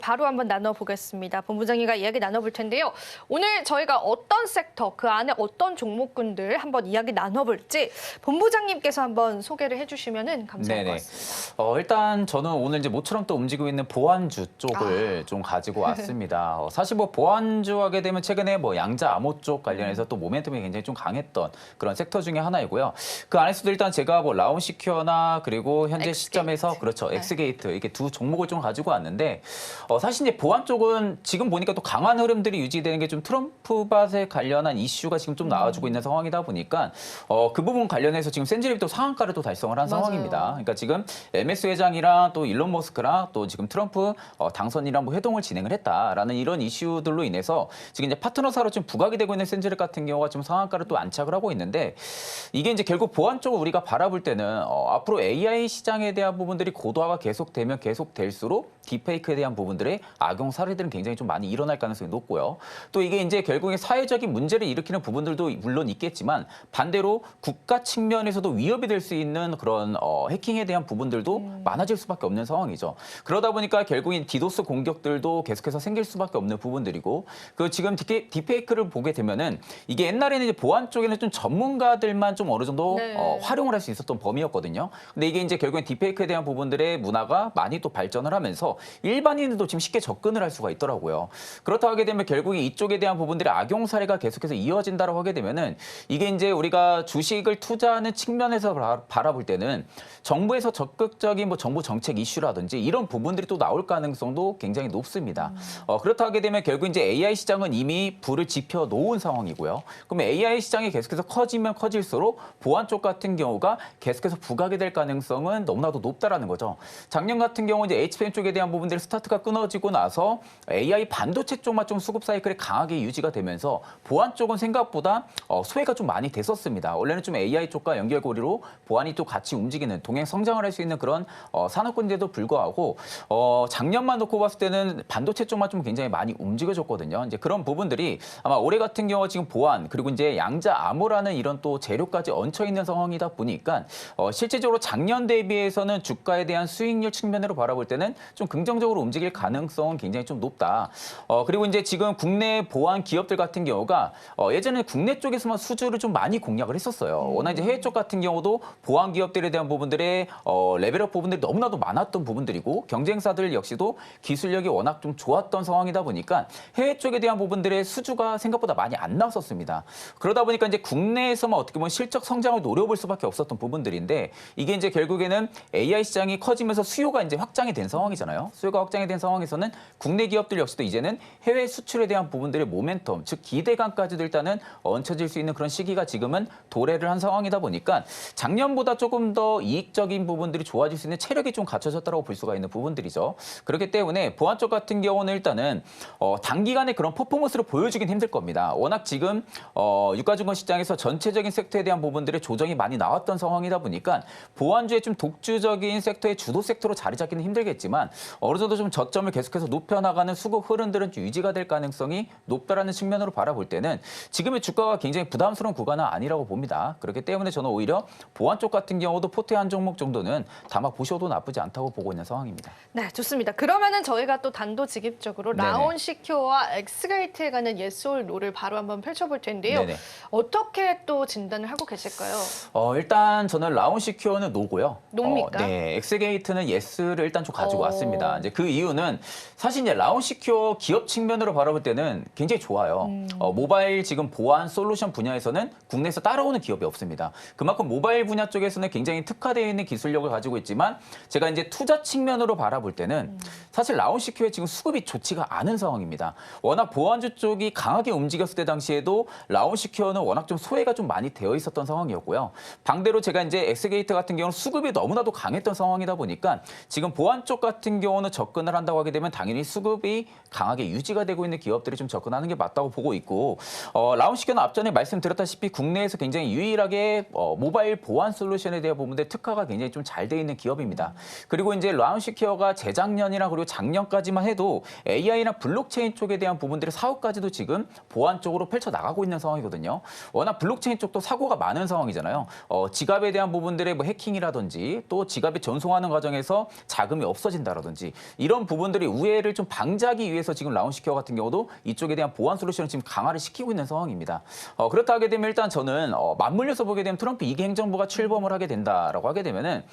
바로 한번 나눠보겠습니다. 본부장님과 이야기 나눠볼 텐데요. 오늘 저희가 어떤 섹터, 그 안에 어떤 종목군들 한번 이야기 나눠볼지 본부장님께서 한번 소개를 해주시면 감사할 것 같습니다. 일단 저는 오늘 이제 모처럼 또 움직이고 있는 보안주 쪽을 좀 가지고 왔습니다. 사실 뭐 보안주 하게 되면 최근에 뭐 양자 암호 쪽 관련해서 또 모멘텀이 굉장히 좀 강했던 그런 섹터 중에 하나이고요. 그 안에서도 일단 제가 뭐 라운시큐어나 그리고 현재 시점에서 그렇죠. 엑스게이트 이렇게 두 종목을 좀 가지고 왔는데 사실 이제 보안 쪽은 지금 보니까 또 강한 흐름들이 유지되는 게 좀 트럼프밭에 관련한 이슈가 지금 좀 나와주고 있는 상황이다 보니까 그 부분 관련해서 지금 센즈립이 또 상한가를 또 달성을 한 상황입니다. 그러니까 지금 MS 회장이랑 또 일론 머스크랑 또 지금 트럼프 당선이랑 뭐 회동을 진행을 했다라는 이런 이슈들로 인해서 지금 이제 파트너사로 좀 부각이 되고 있는 센즈립 같은 경우가 좀 상한가를 또 안착을 하고 있는데 이게 이제 결국 보안 쪽을 우리가 바라볼 때는 앞으로 AI 시장에 대한 부분들이 고도화가 계속되면 계속될수록 딥페이크에 대한 부분들의 악용 사례들은 굉장히 좀 많이 일어날 가능성이 높고요. 또 이게 이제 결국에 사회적인 문제를 일으키는 부분들도 물론 있겠지만 반대로 국가 측면에서도 위협이 될 수 있는 그런 해킹에 대한 부분들도 많아질 수밖에 없는 상황이죠. 그러다 보니까 결국엔 디도스 공격들도 계속해서 생길 수밖에 없는 부분들이고 그 지금 딥페이크를 보게 되면은 이게 옛날에는 이제 보안 쪽에는 좀 전문가들만 좀 어느 정도 활용을 할 수 있었던 범위였거든요. 근데 이게 이제 결국엔 딥페이크에 대한 부분들의 문화가 많이 또 발전을 하면서 일반인들도 지금 쉽게 접근을 할 수가 있더라고요. 그렇다 하게 되면 결국에 이쪽에 대한 부분들의 악용 사례가 계속해서 이어진다고 하게 되면은 이게 이제 우리가 주식을 투자하는 측면에서 바라볼 때는 정부에서 적극적인 뭐 정부 정책 이슈라든지 이런 부분들이 또 나올 가능성도 굉장히 높습니다. 그렇다 하게 되면 결국 이제 AI 시장은 이미 불을 지펴 놓은 상황이고요. 그러면 AI 시장이 계속해서 커지면 커질수록 보안 쪽 같은 경우가 계속해서 부각이 될 가능성은 너무나도 높다라는 거죠. 작년 같은 경우 이제 HBM 쪽에 대한 부분들이 스타트가 끊어지고 나서 AI 반도체 쪽만 좀 수급 사이클이 강하게 유지가 되면서 보안 쪽은 생각보다 소외가 좀 많이 됐었습니다. 원래는 좀 AI 쪽과 연결고리로 보안이 또 같이 움직이는 동행 성장을 할 수 있는 그런 산업군인데도 불구하고 작년만 놓고 봤을 때는 반도체 쪽만 좀 굉장히 많이 움직여졌거든요. 이제 그런 부분들이 아마 올해 같은 경우 지금 보안 그리고 이제 양자 암호라는 이런 또 재료까지 얹혀 있는 상황이다 보니까 실제적으로 작년 대비해서는 주가에 대한 수익률 측면으로 바라볼 때는 좀 긍정적으로 움직일 가능성은 굉장히 좀 높다. 그리고 이제 지금 국내 보안 기업들 같은 경우가 예전에 국내 쪽에서만 수주를 좀 많이 공략을 했었어요. 워낙 이제 해외 쪽 같은 경우도 보안 기업들에 대한 부분들의 레벨업 부분들이 너무나도 많았던 부분들이고 경쟁사들 역시도 기술력이 워낙 좀 좋았던 상황이다 보니까 해외 쪽에 대한 부분들의 수주가 생각보다 많이 안 나왔었습니다. 그러다 보니까 이제 국내에서만 어떻게 보면 실적 성장을 노려볼 수밖에 없었던 부분들인데 이게 이제 결국에는 AI 시장이 커지면서 수요가 이제 확장이 된 상황이잖아요. 수요가 확장이 된 상황에서는 국내 기업들 역시도 이제는 해외 수출에 대한 부분들의 모멘텀, 즉 기대감까지도 일단은 얹혀질 수 있는 그런 시기가 지금은 도래를 한 상황이다 보니까 작년보다 조금 더 이익적인 부분들이 좋아질 수 있는 체력이 좀 갖춰졌다고 볼 수가 있는 부분들이죠. 그렇기 때문에 보안 쪽 같은 경우는 일단은 단기간에 그런 퍼포먼스를 보여주긴 힘들 겁니다. 워낙 지금 유가증권 시장에서 전체적인 섹터에 대한 부분들의 조정이 많이 나왔던 상황이다 보니까 보안주의 좀 독주적인 섹터의 주도 섹터로 자리 잡기는 힘들겠지만 어느 정도 좀 저점을 계속해서 높여나가는 수급 흐름들은 좀 유지가 될 가능성이 높다라는 측면으로 바라볼 때는 지금의 주가가 굉장히 부담스러운 구간은 아니라고 봅니다. 그렇기 때문에 저는 오히려 보안 쪽 같은 경우도 포트 한 종목 정도는 담아 보셔도 나쁘지 않다고 보고 있는 상황입니다. 네, 좋습니다. 그러면은 저희가 또 단도직입적으로 라온시큐어와 엑스게이트에 관한 yes or no를 바로 한번 펼쳐볼 텐데요. 네네. 어떻게 또 진단을 하고 계실까요? 일단 저는 라운시큐어는 노고요. 노입니까? 네, 엑스게이트는 예스를 일단 좀 가지고 왔습니다. 이제 그 이유는 사실 이제 라운시큐어 기업 측면으로 바라볼 때는 굉장히 좋아요. 모바일 지금 보안 솔루션 분야에서는 국내에서 따라오는 기업이 없습니다. 그만큼 모바일 분야 쪽에서는 굉장히 특화되어 있는 기술력을 가지고 있지만 제가 이제 투자 측면으로 바라볼 때는 사실 라운시큐어의 지금 수급이 좋지가 않은 상황입니다. 워낙 보안주 쪽이 강하게 움직였을 때 당시에도 라운시큐어는 워낙 좀 소외가 좀 많이 되어 있었던 상황이었고요. 반대로 제가 이제 엑스게이트 같은 경우는 수급이 너무나도 강했던 상황이다 보니까 지금 보안 쪽 같은 경우는 접근을 한다고 하게 되면 당연히 수급이 강하게 유지가 되고 있는 기업들이 좀 접근하는 게 맞다고 보고 있고 라운시큐어는 앞전에 말씀드렸다시피 국내에서 굉장히 유일하게 모바일 보안 솔루션에 대한 부분들 특화가 굉장히 좀 잘 돼 있는 기업입니다. 그리고 이제 라운시큐어가 재작년이나 그리고 작년까지만 해도 AI나 블록체인 쪽에 대한 부분들의 사업까지도 지금 보안 쪽으로 펼쳐 나가고 있는 상황이거든요. 워낙 블록체인 쪽도 사고가 많은 상황이잖아요. 지갑에 대한 부분들의 뭐 해킹이라든지 또 지갑에 전송하는 과정에서 자금이 없어진다라든지 이런 부분 부분들이 우회를 좀 방지하기 위해서 지금 라운시케어 같은 경우도 이쪽에 대한 보완 솔루션을 지금 강화를 시키고 있는 상황입니다. 그렇다 하게 되면 일단 저는 맞물려서 보게 되면 트럼프 2기 행정부가 출범을 하게 된다라고 하게 되면은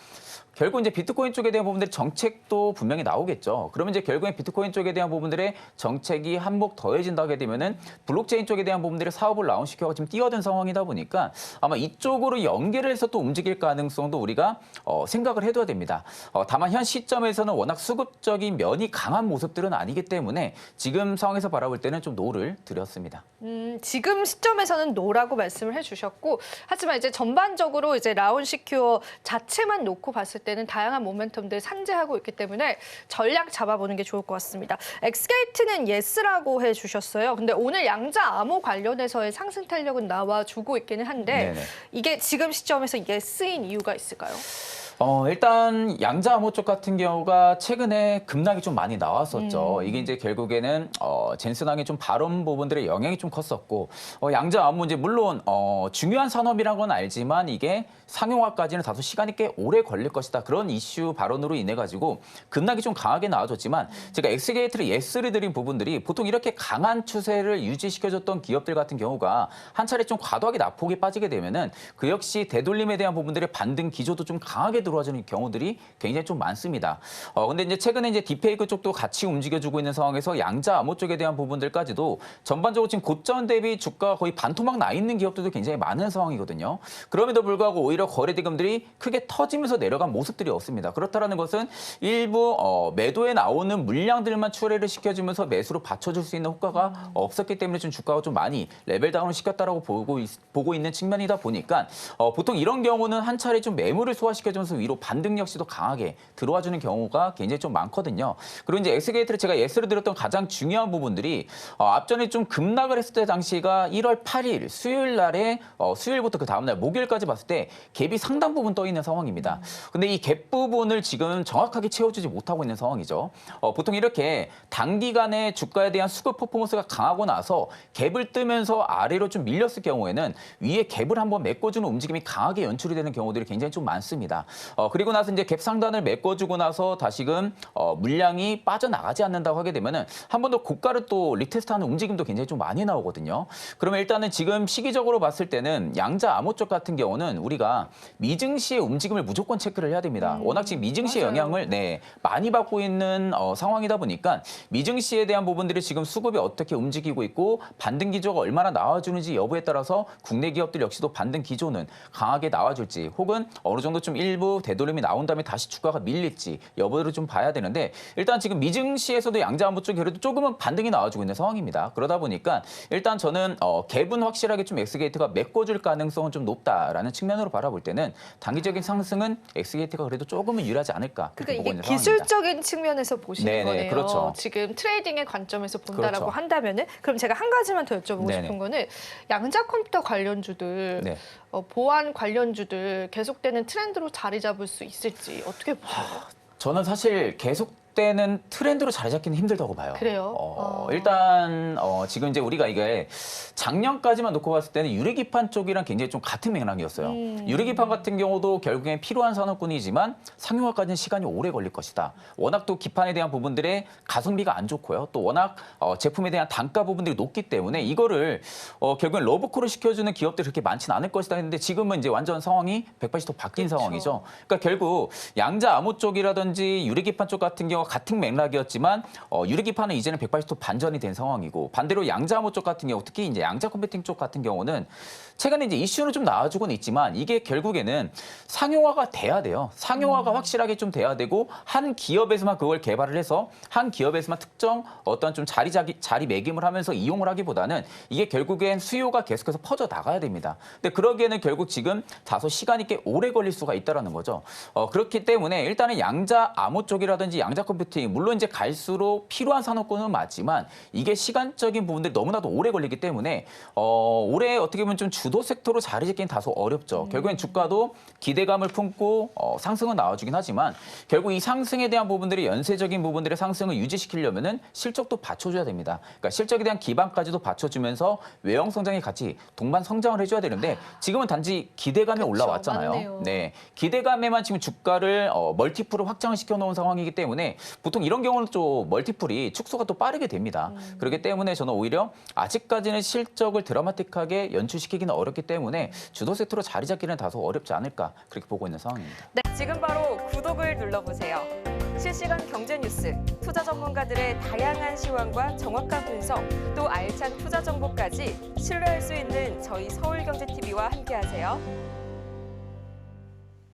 결국 이제 비트코인 쪽에 대한 부분들의 정책도 분명히 나오겠죠. 그러면 이제 결국엔 비트코인 쪽에 대한 부분들의 정책이 한몫 더해진다 하게 되면은 블록체인 쪽에 대한 부분들의 사업을 라운시켜가 지금 뛰어든 상황이다 보니까 아마 이쪽으로 연계를 해서 또 움직일 가능성도 우리가 생각을 해둬야 됩니다. 다만 현 시점에서는 워낙 수급적인 면이 강한 모습들은 아니기 때문에 지금 상황에서 바라볼 때는 좀 노를 드렸습니다. 지금 시점에서는 노라고 말씀을 해주셨고, 하지만 이제 전반적으로 이제 라운시큐어 자체만 놓고 봤을 때는 다양한 모멘텀들 산재하고 있기 때문에 전략 잡아보는 게 좋을 것 같습니다. 엑스게이트는 예스라고 해주셨어요. 근데 오늘 양자 암호 관련해서의 상승 탄력은 나와주고 있기는 한데 네네. 이게 지금 시점에서 예스인 이유가 있을까요? 일단 양자 암호 쪽 같은 경우가 최근에 급락이 좀 많이 나왔었죠. 이게 이제 결국에는 젠슨왕의 좀 발언 부분들의 영향이 좀 컸었고 양자 암호 이제 물론 중요한 산업이라는 건 알지만 이게 상용화까지는 다소 시간이 꽤 오래 걸릴 것이다. 그런 이슈 발언으로 인해 가지고 급락이 좀 강하게 나와줬지만 제가 엑스게이트를 예스를 드린 부분들이 보통 이렇게 강한 추세를 유지시켜줬던 기업들 같은 경우가 한 차례 좀 과도하게 낙폭이 빠지게 되면은 그 역시 되돌림에 대한 부분들의 반등 기조도 좀 강하게 들어와주는 경우들이 굉장히 좀 많습니다. 근데 이제 최근에 이제 딥페이크 쪽도 같이 움직여주고 있는 상황에서 양자 암호 쪽에 대한 부분들까지도 전반적으로 지금 고점 대비 주가가 거의 반토막 나 있는 기업들도 굉장히 많은 상황이거든요. 그럼에도 불구하고 오히려 거래 대금들이 크게 터지면서 내려간 모습들이 없습니다. 그렇다라는 것은 일부 매도에 나오는 물량들만 출회를 시켜주면서 매수로 받쳐줄 수 있는 효과가 없었기 때문에 좀 주가가 좀 많이 레벨 다운을 시켰다라고 보고 있는 측면이다 보니까 보통 이런 경우는 한 차례 좀 매물을 소화시켜주면서 위로 반등 역시도 강하게 들어와주는 경우가 굉장히 좀 많거든요. 그리고 이제 엑스게이트를 제가 예스를 드렸던 가장 중요한 부분들이 앞전에 좀 급락을 했을 때 당시가 1월 8일 수요일 날에 수요일부터 그 다음날 목요일까지 봤을 때 갭이 상당 부분 떠 있는 상황입니다. 근데 이 갭 부분을 지금 정확하게 채워주지 못하고 있는 상황이죠. 보통 이렇게 단기간에 주가에 대한 수급 퍼포먼스가 강하고 나서 갭을 뜨면서 아래로 좀 밀렸을 경우에는 위에 갭을 한번 메꿔주는 움직임이 강하게 연출이 되는 경우들이 굉장히 좀 많습니다. 그리고 나서 이제 갭 상단을 메꿔주고 나서 다시금 물량이 빠져나가지 않는다고 하게 되면은 한 번 더 고가를 또 리테스트하는 움직임도 굉장히 좀 많이 나오거든요. 그러면 일단은 지금 시기적으로 봤을 때는 양자 암호 쪽 같은 경우는 우리가 미증시의 움직임을 무조건 체크를 해야 됩니다. 워낙 지금 미증시의 맞아요. 영향을 많이 받고 있는 상황이다 보니까 미증시에 대한 부분들이 지금 수급이 어떻게 움직이고 있고 반등 기조가 얼마나 나와주는지 여부에 따라서 국내 기업들 역시도 반등 기조는 강하게 나와줄지 혹은 어느 정도 좀 일부 되돌림이 나온 다음에 다시 주가가 밀릴지 여부를 좀 봐야 되는데 일단 지금 미증시에서도 양자 암호 쪽이 그래도 조금은 반등이 나와주고 있는 상황입니다. 그러다 보니까 일단 저는 갭은 확실하게 좀 엑스게이트가 메꿔줄 가능성은 좀 높다라는 측면으로 바라볼 때는 단기적인 상승은 엑스게이트가 그래도 조금은 유리하지 않을까 그렇게 그러니까 보고 이게 있는 상황입니다. 기술적인 측면에서 보시는 네네, 거네요. 그렇죠. 지금 트레이딩의 관점에서 본다라고 그렇죠. 한다면은 그럼 제가 한 가지만 더 여쭤보고 네네. 싶은 거는 양자 컴퓨터 관련주들, 네. 보안 관련주들 계속되는 트렌드로 자리 잡을 수 있을지 어떻게 보세요? 저는 사실 계속되는 트렌드로 자리 잡기는 힘들다고 봐요. 그래요? 일단 지금 이제 우리가 이게 작년까지만 놓고 봤을 때는 유리기판 쪽이랑 굉장히 좀 같은 맥락이었어요. 유리기판 같은 경우도 결국엔 필요한 산업군이지만 상용화까지는 시간이 오래 걸릴 것이다. 워낙 또 기판에 대한 부분들의 가성비가 안 좋고요. 또 워낙 제품에 대한 단가 부분들이 높기 때문에 이거를 결국엔 러브콜을 시켜주는 기업들이 그렇게 많지는 않을 것이다 했는데 지금은 이제 완전 상황이 180도 바뀐 그렇죠. 상황이죠. 그러니까 결국 양자 암호 쪽이라든지 유리기판 쪽 같은 경우 같은 맥락이었지만 유리기판은 이제는 180도 반전이 된 상황이고 반대로 양자 암호 쪽 같은 경우 특히 이제 양자 컴퓨팅 쪽 같은 경우는 최근에 이제 이슈는 좀 나와주고는 있지만 이게 결국에는 상용화가 돼야 돼요. 상용화가 확실하게 좀 돼야 되고 한 기업에서만 그걸 개발을 해서 한 기업에서만 특정 어떤 좀 자리매김을 하면서 이용을 하기보다는 이게 결국엔 수요가 계속해서 퍼져 나가야 됩니다. 근데 그러기에는 결국 지금 다소 시간이 꽤 오래 걸릴 수가 있다라는 거죠. 그렇기 때문에 일단은 양자 암호 쪽이라든지 양자 컴퓨팅 물론 이제 갈수록 필요한 산업군은 맞지만 이게 시간적인 부분들이 너무나도 오래 걸리기 때문에 올해 어떻게 보면 좀 주도 섹터로 자리 잡기는 다소 어렵죠. 결국엔 주가도 기대감을 품고 상승은 나와주긴 하지만 결국 이 상승에 대한 부분들이 연쇄적인 부분들의 상승을 유지시키려면은 실적도 받쳐줘야 됩니다. 그러니까 실적에 대한 기반까지도 받쳐주면서 외형 성장이 같이 동반 성장을 해줘야 되는데 지금은 단지 기대감에 그렇죠. 올라왔잖아요. 맞네요. 네, 기대감에만 지금 주가를 멀티플을 확장을 시켜놓은 상황이기 때문에 보통 이런 경우는 좀 멀티플이 축소가 또 빠르게 됩니다. 그렇기 때문에 저는 오히려 아직까지는 실적을 드라마틱하게 연출시키기는 어렵기 때문에 주도 섹터로 자리 잡기는 다소 어렵지 않을까 그렇게 보고 있는 상황입니다. 네, 지금 바로 구독을 눌러보세요. 실시간 경제 뉴스, 투자 전문가들의 다양한 시황과 정확한 분석, 또 알찬 투자 정보까지 신뢰할 수 있는 저희 서울경제TV와 함께하세요.